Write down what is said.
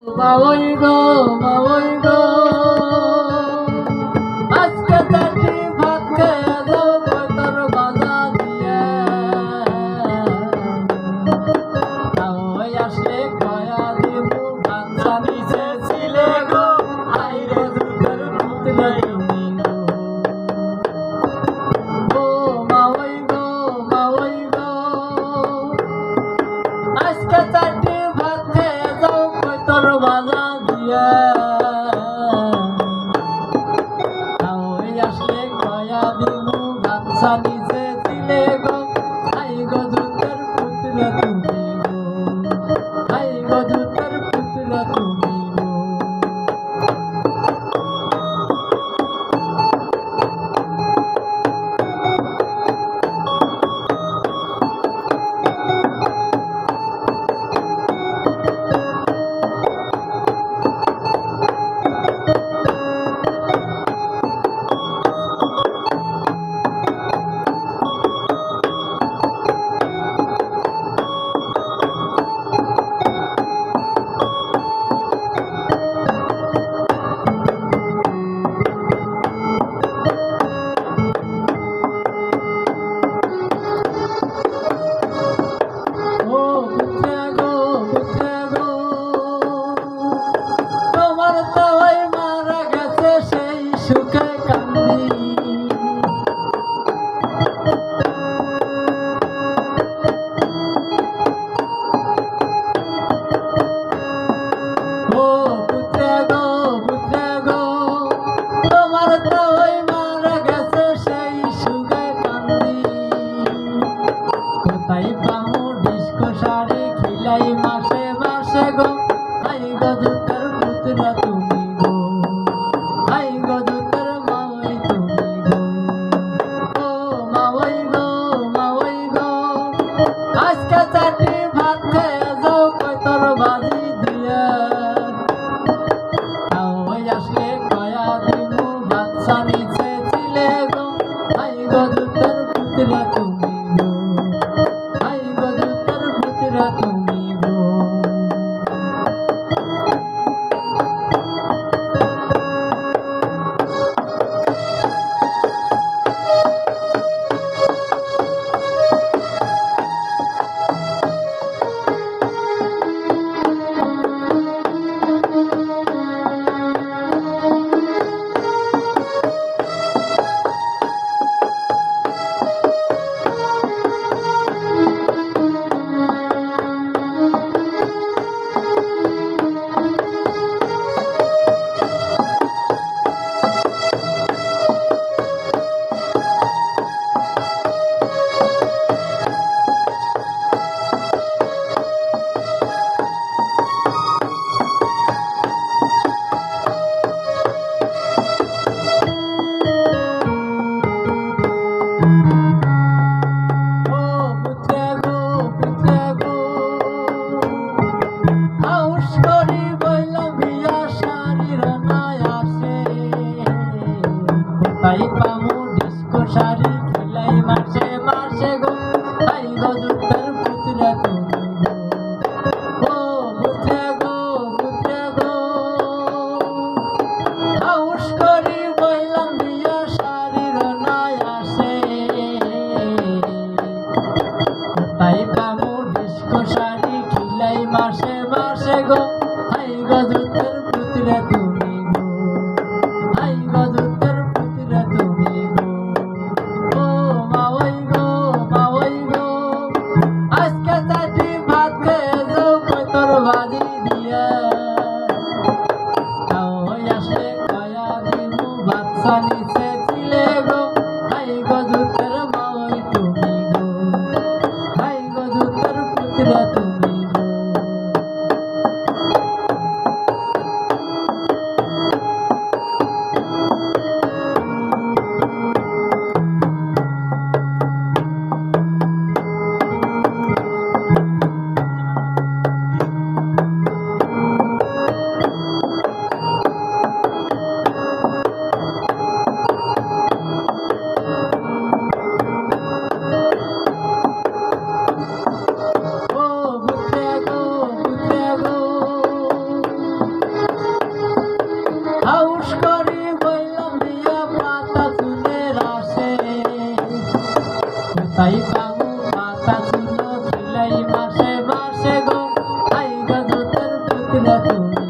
মাওই গো মাওই গো আজকে চাটি ভাত খেয়ে যাও কই তোর বাজা দিয়ে মাওই আসলে কয়া দিব বাচ্চা নিচে ছিলে গো আইরে দুধের পুতলে তুমি গো মাওই গো মাওই গো আজকে চাটি ভাত খেয়ে যাও কই তোর বাজা দিয়ে আসলে কয়া দিমু বাচ্চা নিচে দিলে গো আই গো দুধের পুতলে তুমি গো আই গো দুধের পুতলে তুমি গো সুখে কান্দি ও পুত্রে গো তোমার তো ওই মারা গেছে সেই সুখে কান্দি কোথায় পামু ডিস্কো শাড়ি খিলাই মাসে মাসে গো আই গো দুধের পুতরা তুমি গো আই গো দুধের মাওই তুমি গো ও মাওই গো আজকে চাটি ভাত খেয়ে যাও কই তোর বাজি দিয়ে ওই আসলে কয়া দিমু বাচ্চা নিচে ছিলে গো আই গো দুধের পুতরা তুমি গো আই গো দুধের পুতরা তুমি গো তাই পামু ডিস্কো শাড়ি খিলাই মাসে মাসে গো আই গো দুধের পুতরা তুমি গো ও পুতরা গো হাউস করি বইলাম বিয়া শাড়ির নাই আসে তাই পামু ডিস্কো শাড়ি খিলাই মাসে মাসে গো আই গো দুধের পুতরা তুমি গো আই গো দুধের পুতরা তুমি গো ও মাওই গো আজকে চাটি ভাত খেয়ে যাও কই তোর বাজি দিয়ে ওই আসলে কয়া দিমু বাচ্চা নিচে ছিলে গো আই গো দুধের মাওই তুমি গো আই গো দুধের পুতরা তুমি গো পুতরা তুমি